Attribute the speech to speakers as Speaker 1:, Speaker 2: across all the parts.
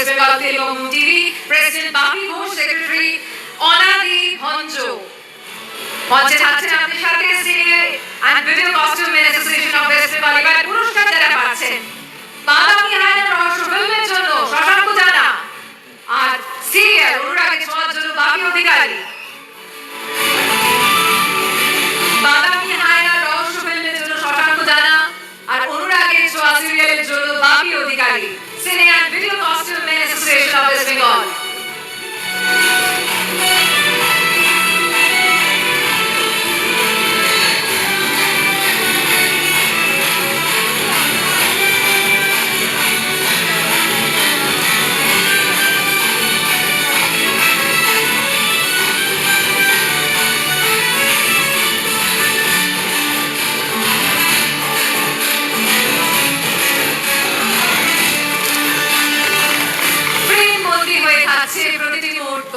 Speaker 1: West Bengal Telangana TV, President Bapi Ghosh, Secretary Onadi Bhanjo. মঞ্চে থাকছেন আমাদের সাথে senior and video costume men association of West Bengal এবার পুরস্কার যারা পাচ্ছেন বাদামি হায়নার রহস্য ফিল্মের জন্য শশাঙ্ক জানা আর সিরিয়াল অনুরাগে ছোঁয়ার জন্য বাপি অধিকারী। বাদামি হায়নার রহস্য ফিল্মের জন্য শশাঙ্ক জানা আর অনুরাগে ছোঁয়া সিরিয়ালের জন্য Bapi Adhikari, senior and video costume men association of West Bengal. প্রতিটি মুহূর্ত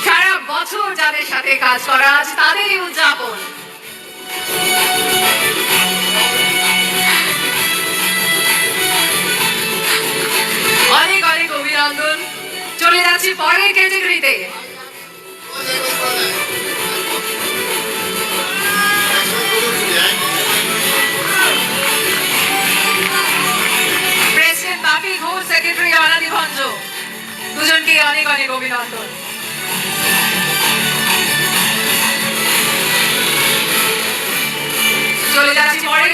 Speaker 1: সারা বছর যাদের সাথে কাজ করা আছে তাদেরই উদযাপন। অনেক অনেক অভিনন্দন। চলে যাচ্ছি পরের ক্যাটাগরিতে। প্রেসিডেন্ট বাপি ঘোষ, সেক্রেটারি অনাদি ভঞ্জ, দুজনকে অনেক অনেক অভিনন্দন। চলে যাচ্ছি পরের